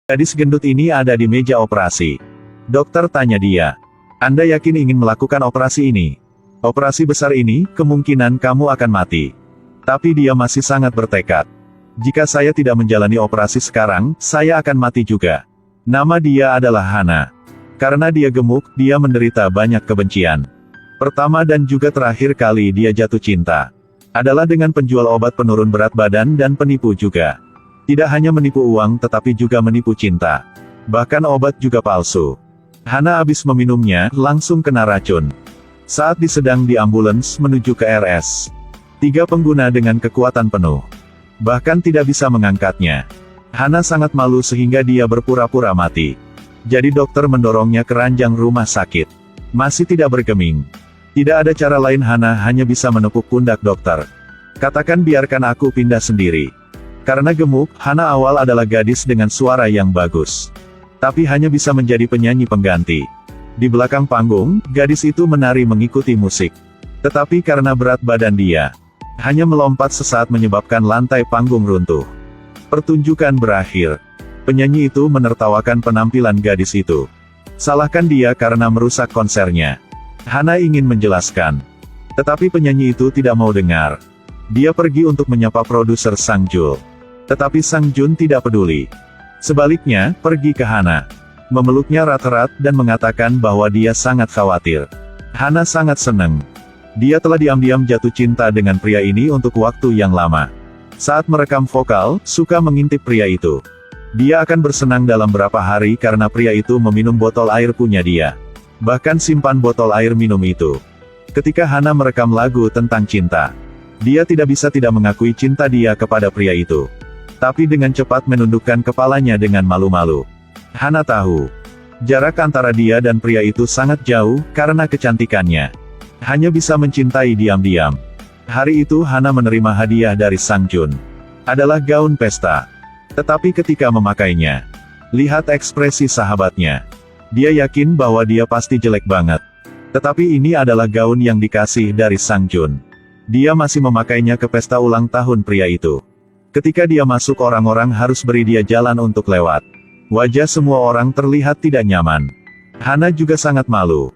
Gadis gendut ini ada di meja operasi. Dokter tanya dia, "Anda yakin ingin melakukan operasi ini? Operasi besar ini, kemungkinan kamu akan mati." Tapi dia masih sangat bertekad. "Jika saya tidak menjalani operasi sekarang, saya akan mati juga." Nama dia adalah Hana. Karena dia gemuk, dia menderita banyak kebencian. Pertama dan juga terakhir kali dia jatuh cinta adalah dengan penjual obat penurun berat badan dan penipu juga. Tidak hanya menipu uang tetapi juga menipu cinta. Bahkan obat juga palsu. Hana habis meminumnya, langsung kena racun. Saat disedang di ambulans menuju ke RS, 3 pengguna dengan kekuatan penuh bahkan tidak bisa mengangkatnya. Hana sangat malu sehingga dia berpura-pura mati. Jadi dokter mendorongnya ke ranjang rumah sakit. Masih tidak bergeming. Tidak ada cara lain, Hana hanya bisa menepuk pundak dokter. "Katakan biarkan aku pindah sendiri." Karena gemuk, Hana awal adalah gadis dengan suara yang bagus. Tapi hanya bisa menjadi penyanyi pengganti. Di belakang panggung, gadis itu menari mengikuti musik. Tetapi karena berat badan dia, hanya melompat sesaat menyebabkan lantai panggung runtuh. Pertunjukan berakhir. Penyanyi itu menertawakan penampilan gadis itu. Salahkan dia karena merusak konsernya. Hana ingin menjelaskan. Tetapi penyanyi itu tidak mau dengar. Dia pergi untuk menyapa produser Sang Jul. Tetapi Sang Jun tidak peduli. Sebaliknya, pergi ke Hana. Memeluknya erat-erat dan mengatakan bahwa dia sangat khawatir. Hana sangat senang. Dia telah diam-diam jatuh cinta dengan pria ini untuk waktu yang lama. Saat merekam vokal, suka mengintip pria itu. Dia akan bersenang dalam beberapa hari karena pria itu meminum botol air punya dia. Bahkan simpan botol air minum itu. Ketika Hana merekam lagu tentang cinta, dia tidak bisa tidak mengakui cinta dia kepada pria itu. Tapi dengan cepat menundukkan kepalanya dengan malu-malu. Hana tahu, jarak antara dia dan pria itu sangat jauh, karena kecantikannya. Hanya bisa mencintai diam-diam. Hari itu Hana menerima hadiah dari Sang Jun. Adalah gaun pesta. Tetapi ketika memakainya, lihat ekspresi sahabatnya. Dia yakin bahwa dia pasti jelek banget. Tetapi ini adalah gaun yang dikasih dari Sang Jun. Dia masih memakainya ke pesta ulang tahun pria itu. Ketika dia masuk, orang-orang harus beri dia jalan untuk lewat. Wajah semua orang terlihat tidak nyaman. Hana juga sangat malu.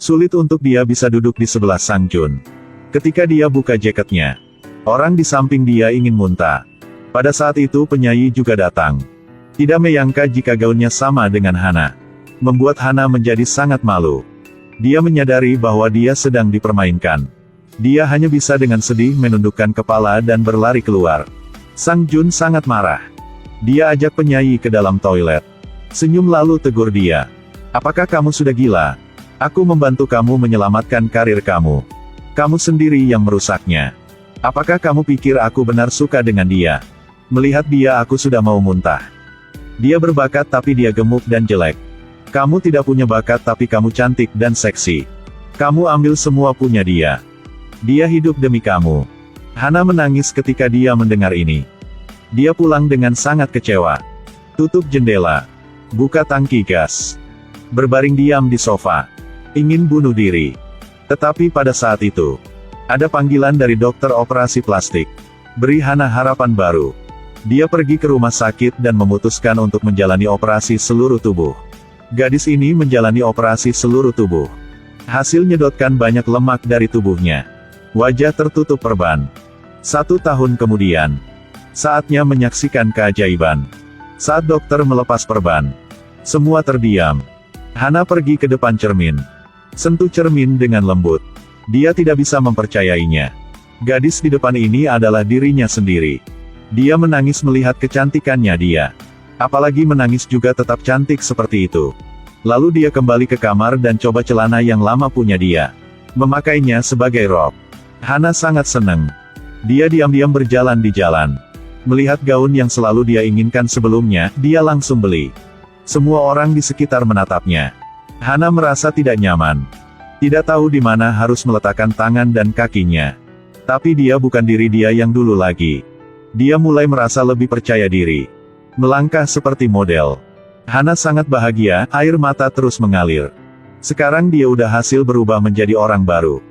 Sulit untuk dia bisa duduk di sebelah Sang Jun. Ketika dia buka jaketnya, orang di samping dia ingin muntah. Pada saat itu penyanyi juga datang. Tidak menyangka jika gaunnya sama dengan Hana. Membuat Hana menjadi sangat malu. Dia menyadari bahwa dia sedang dipermainkan. Dia hanya bisa dengan sedih menundukkan kepala dan berlari keluar. Sang Jun sangat marah. Dia ajak penyanyi ke dalam toilet. Senyum lalu tegur dia. "Apakah kamu sudah gila? Aku membantu kamu menyelamatkan karir kamu. Kamu sendiri yang merusaknya. Apakah kamu pikir aku benar suka dengan dia? Melihat dia aku sudah mau muntah. Dia berbakat tapi dia gemuk dan jelek. Kamu tidak punya bakat tapi kamu cantik dan seksi. Kamu ambil semua punya dia. Dia hidup demi kamu." Hana menangis ketika dia mendengar ini. Dia pulang dengan sangat kecewa. Tutup jendela. Buka tangki gas. Berbaring diam di sofa. Ingin bunuh diri. Tetapi pada saat itu, ada panggilan dari dokter operasi plastik. Beri Hana harapan baru. Dia pergi ke rumah sakit dan memutuskan untuk menjalani operasi seluruh tubuh. Gadis ini menjalani operasi seluruh tubuh. Hasil menyedotkan banyak lemak dari tubuhnya. Wajah tertutup perban. 1 tahun kemudian, saatnya menyaksikan keajaiban. Saat dokter melepas perban, semua terdiam. Hana pergi ke depan cermin. Sentuh cermin dengan lembut. Dia tidak bisa mempercayainya. Gadis di depan ini adalah dirinya sendiri. Dia menangis melihat kecantikannya dia. Apalagi menangis juga tetap cantik seperti itu. Lalu dia kembali ke kamar dan coba celana yang lama punya dia. Memakainya sebagai rok. Hana sangat senang. Dia diam-diam berjalan di jalan. Melihat gaun yang selalu dia inginkan sebelumnya, dia langsung beli. Semua orang di sekitar menatapnya. Hana merasa tidak nyaman. Tidak tahu di mana harus meletakkan tangan dan kakinya. Tapi dia bukan diri dia yang dulu lagi. Dia mulai merasa lebih percaya diri. Melangkah seperti model. Hana sangat bahagia, air mata terus mengalir. Sekarang dia udah hasil berubah menjadi orang baru.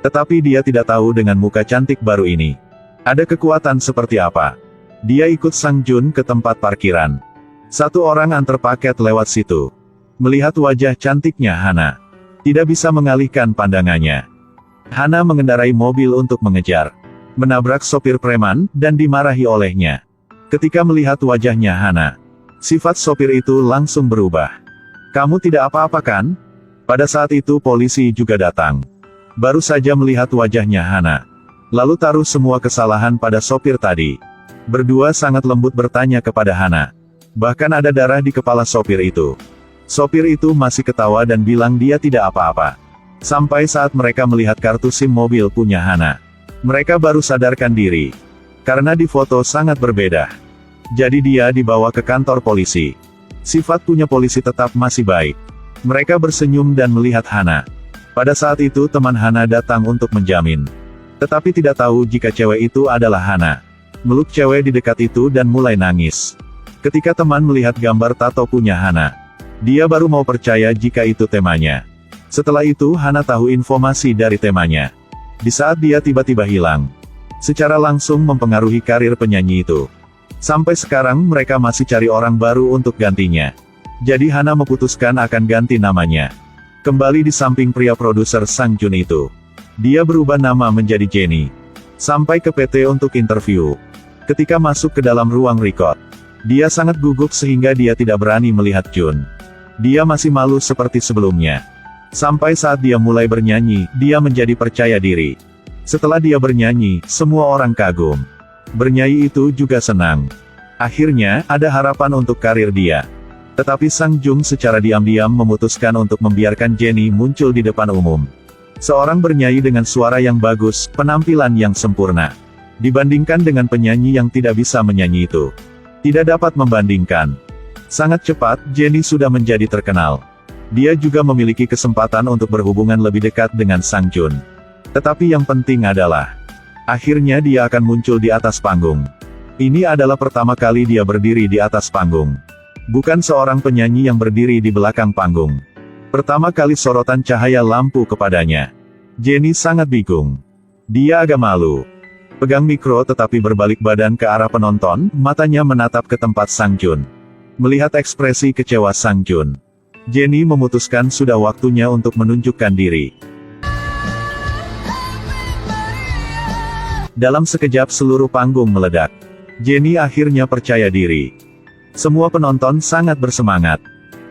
Tetapi dia tidak tahu dengan muka cantik baru ini, ada kekuatan seperti apa. Dia ikut Sang Jun ke tempat parkiran. Satu orang antar paket lewat situ. Melihat wajah cantiknya Hana, tidak bisa mengalihkan pandangannya. Hana mengendarai mobil untuk mengejar, menabrak sopir preman, dan dimarahi olehnya. Ketika melihat wajahnya Hana, sifat sopir itu langsung berubah. "Kamu tidak apa-apa kan?" Pada saat itu polisi juga datang. Baru saja melihat wajahnya Hana, lalu taruh semua kesalahan pada sopir tadi. Berdua sangat lembut bertanya kepada Hana. Bahkan ada darah di kepala sopir itu. Sopir itu masih ketawa dan bilang dia tidak apa-apa. Sampai saat mereka melihat kartu SIM mobil punya Hana, mereka baru sadarkan diri. Karena di foto sangat berbeda. Jadi dia dibawa ke kantor polisi. Sifat punya polisi tetap masih baik. Mereka bersenyum dan melihat Hana. Pada saat itu teman Hana datang untuk menjamin. Tetapi tidak tahu jika cewek itu adalah Hana. Meluk cewek di dekat itu dan mulai nangis. Ketika teman melihat gambar tato punya Hana, dia baru mau percaya jika itu temanya. Setelah itu Hana tahu informasi dari temanya. Di saat dia tiba-tiba hilang, secara langsung mempengaruhi karir penyanyi itu. Sampai sekarang mereka masih cari orang baru untuk gantinya. Jadi Hana memutuskan akan ganti namanya. Kembali di samping pria produser Sang Jun itu, dia berubah nama menjadi Jennie. Sampai ke PT untuk interview. Ketika masuk ke dalam ruang record, dia sangat gugup sehingga dia tidak berani melihat Jun. Dia masih malu seperti sebelumnya. Sampai saat dia mulai bernyanyi, dia menjadi percaya diri. Setelah dia bernyanyi, semua orang kagum. Bernyanyi itu juga senang. Akhirnya, ada harapan untuk karir dia. Tetapi Sang Jung secara diam-diam memutuskan untuk membiarkan Jennie muncul di depan umum. Seorang bernyanyi dengan suara yang bagus, penampilan yang sempurna. Dibandingkan dengan penyanyi yang tidak bisa menyanyi itu. Tidak dapat membandingkan. Sangat cepat, Jennie sudah menjadi terkenal. Dia juga memiliki kesempatan untuk berhubungan lebih dekat dengan Sang Jun. Tetapi yang penting adalah, akhirnya dia akan muncul di atas panggung. Ini adalah pertama kali dia berdiri di atas panggung. Bukan seorang penyanyi yang berdiri di belakang panggung. Pertama kali sorotan cahaya lampu kepadanya. Jennie sangat bingung. Dia agak malu. Pegang mikro tetapi berbalik badan ke arah penonton, matanya menatap ke tempat Sang Jun. Melihat ekspresi kecewa Sang Jun, Jennie memutuskan sudah waktunya untuk menunjukkan diri. Dalam sekejap seluruh panggung meledak. Jennie akhirnya percaya diri. Semua penonton sangat bersemangat.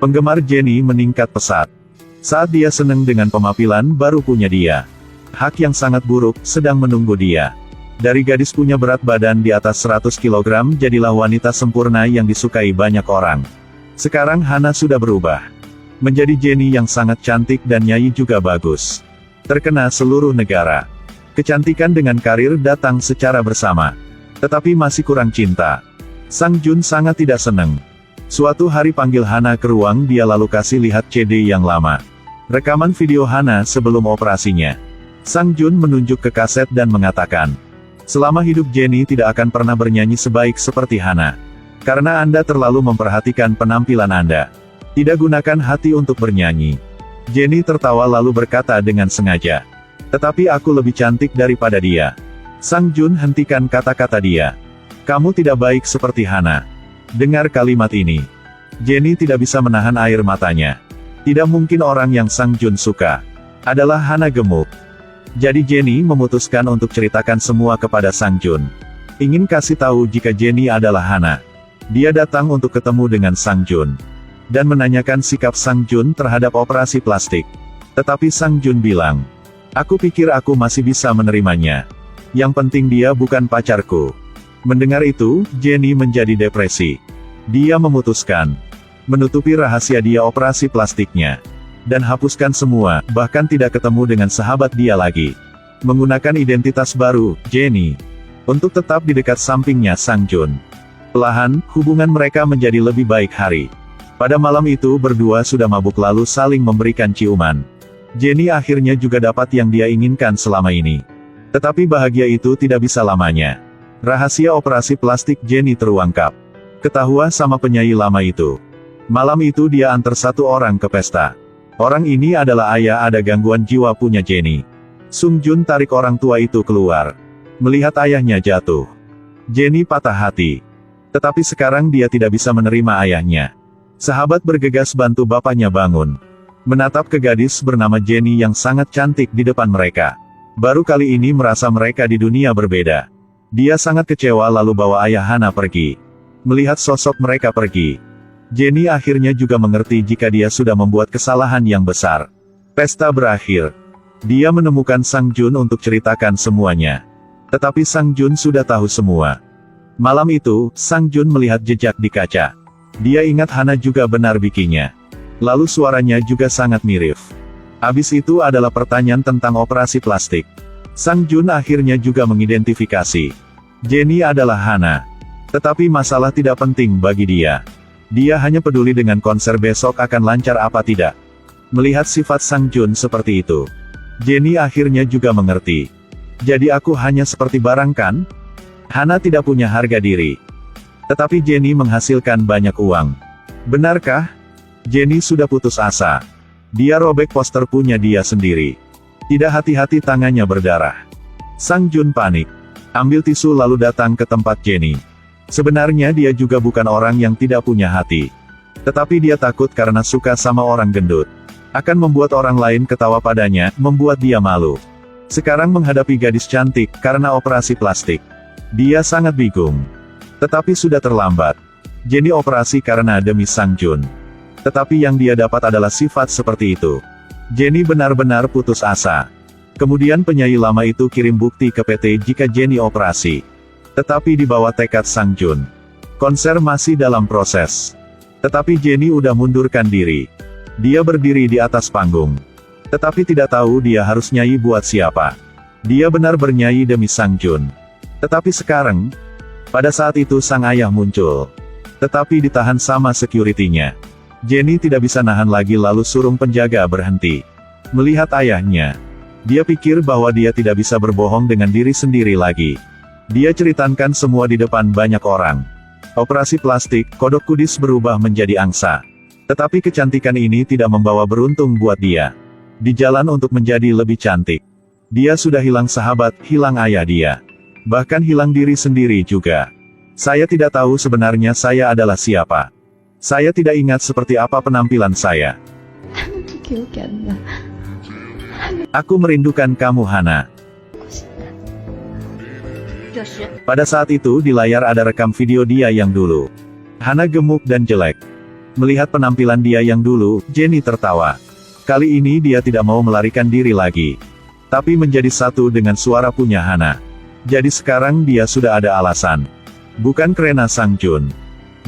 Penggemar Jennie meningkat pesat. Saat dia senang dengan penampilan baru punya dia. Hak yang sangat buruk sedang menunggu dia. Dari gadis punya berat badan di atas 100 kg jadilah wanita sempurna yang disukai banyak orang. Sekarang Hana sudah berubah. Menjadi Jennie yang sangat cantik dan nyanyi juga bagus. Terkena seluruh negara. Kecantikan dengan karir datang secara bersama. Tetapi masih kurang cinta. Sang Jun sangat tidak senang. Suatu hari panggil Hana ke ruang dia lalu kasih lihat CD yang lama. Rekaman video Hana sebelum operasinya. Sang Jun menunjuk ke kaset dan mengatakan, "Selama hidup Jennie tidak akan pernah bernyanyi sebaik seperti Hana. Karena Anda terlalu memperhatikan penampilan Anda. Tidak gunakan hati untuk bernyanyi." Jennie tertawa lalu berkata dengan sengaja, "Tetapi aku lebih cantik daripada dia." Sang Jun hentikan kata-kata dia. "Kamu tidak baik seperti Hana." Dengar kalimat ini. Jennie tidak bisa menahan air matanya. Tidak mungkin orang yang Sang Jun suka adalah Hana gemuk. Jadi Jennie memutuskan untuk ceritakan semua kepada Sang Jun. Ingin kasih tahu jika Jennie adalah Hana. Dia datang untuk ketemu dengan Sang Jun. Dan menanyakan sikap Sang Jun terhadap operasi plastik. Tetapi Sang Jun bilang, "Aku pikir aku masih bisa menerimanya. Yang penting dia bukan pacarku." Mendengar itu, Jennie menjadi depresi. Dia memutuskan menutupi rahasia dia operasi plastiknya. Dan hapuskan semua, bahkan tidak ketemu dengan sahabat dia lagi. Menggunakan identitas baru, Jennie, untuk tetap di dekat sampingnya Sang Jun. Perlahan, hubungan mereka menjadi lebih baik hari. Pada malam itu berdua sudah mabuk lalu saling memberikan ciuman. Jennie akhirnya juga dapat yang dia inginkan selama ini. Tetapi bahagia itu tidak bisa lamanya. Rahasia operasi plastik Jennie terungkap. Ketahuan sama penyanyi lama itu. Malam itu dia antar satu orang ke pesta. Orang ini adalah ayah ada gangguan jiwa punya Jennie. Sung Jun tarik orang tua itu keluar. Melihat ayahnya jatuh, Jennie patah hati. Tetapi sekarang dia tidak bisa menerima ayahnya. Sahabat bergegas bantu bapaknya bangun. Menatap ke gadis bernama Jenny yang sangat cantik di depan mereka. Baru kali ini merasa mereka di dunia berbeda. Dia sangat kecewa lalu bawa ayah Hana pergi. Melihat sosok mereka pergi, Jenny akhirnya juga mengerti jika dia sudah membuat kesalahan yang besar. Pesta berakhir. Dia menemukan Sang Jun untuk ceritakan semuanya. Tetapi Sang Jun sudah tahu semua. Malam itu, Sang Jun melihat jejak di kaca. Dia ingat Hana juga benar bikinya. Lalu suaranya juga sangat mirip. Habis itu adalah pertanyaan tentang operasi plastik. Sang Jun akhirnya juga mengidentifikasi. Jenny adalah Hana. Tetapi masalah tidak penting bagi dia. Dia hanya peduli dengan konser besok akan lancar apa tidak. Melihat sifat Sang Jun seperti itu, Jenny akhirnya juga mengerti. Jadi aku hanya seperti barang kan? Hana tidak punya harga diri. Tetapi Jenny menghasilkan banyak uang. Benarkah? Jenny sudah putus asa. Dia robek poster punya dia sendiri. Tidak hati-hati tangannya berdarah. Sang Jun panik. Ambil tisu lalu datang ke tempat Jenny. Sebenarnya dia juga bukan orang yang tidak punya hati. Tetapi dia takut karena suka sama orang gendut. Akan membuat orang lain ketawa padanya, membuat dia malu. Sekarang menghadapi gadis cantik, karena operasi plastik. Dia sangat bingung. Tetapi sudah terlambat. Jenny operasi karena demi Sang Jun. Tetapi yang dia dapat adalah sifat seperti itu. Jenny benar-benar putus asa. Kemudian penyanyi lama itu kirim bukti ke PT jika Jenny operasi. Tetapi di bawah tekad Sang Jun. Konser masih dalam proses. Tetapi Jenny udah mundurkan diri. Dia berdiri di atas panggung. Tetapi tidak tahu dia harus nyanyi buat siapa. Dia benar bernyanyi demi Sang Jun. Tetapi sekarang, pada saat itu sang ayah muncul. Tetapi ditahan sama security-nya. Jenny tidak bisa nahan lagi lalu suruh penjaga berhenti. Melihat ayahnya, dia pikir bahwa dia tidak bisa berbohong dengan diri sendiri lagi. Dia ceritakan semua di depan banyak orang. Operasi plastik, kodok kudis berubah menjadi angsa. Tetapi kecantikan ini tidak membawa beruntung buat dia. Di jalan untuk menjadi lebih cantik. Dia sudah hilang sahabat, hilang ayah dia. Bahkan hilang diri sendiri juga. Saya tidak tahu sebenarnya saya adalah siapa. Saya tidak ingat seperti apa penampilan saya. Aku merindukan kamu Hana. Pada saat itu di layar ada rekam video dia yang dulu. Hana gemuk dan jelek. Melihat penampilan dia yang dulu, Jenny tertawa. Kali ini dia tidak mau melarikan diri lagi. Tapi menjadi satu dengan suara punya Hana. Jadi sekarang dia sudah ada alasan. Bukan karena Sang Jun.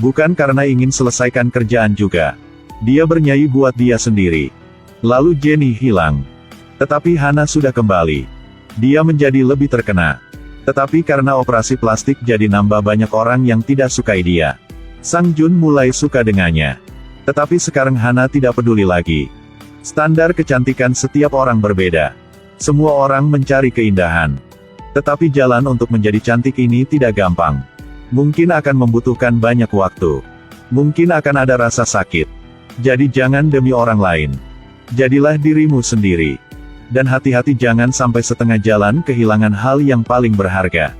Bukan karena ingin selesaikan kerjaan juga. Dia bernyanyi buat dia sendiri. Lalu Jenny hilang. Tetapi Hana sudah kembali. Dia menjadi lebih terkena. Tetapi karena operasi plastik jadi nambah banyak orang yang tidak sukai dia. Sang Jun mulai suka dengannya. Tetapi sekarang Hana tidak peduli lagi. Standar kecantikan setiap orang berbeda. Semua orang mencari keindahan. Tetapi jalan untuk menjadi cantik ini tidak gampang. Mungkin akan membutuhkan banyak waktu. Mungkin akan ada rasa sakit. Jadi jangan demi orang lain. Jadilah dirimu sendiri. Dan hati-hati jangan sampai setengah jalan kehilangan hal yang paling berharga.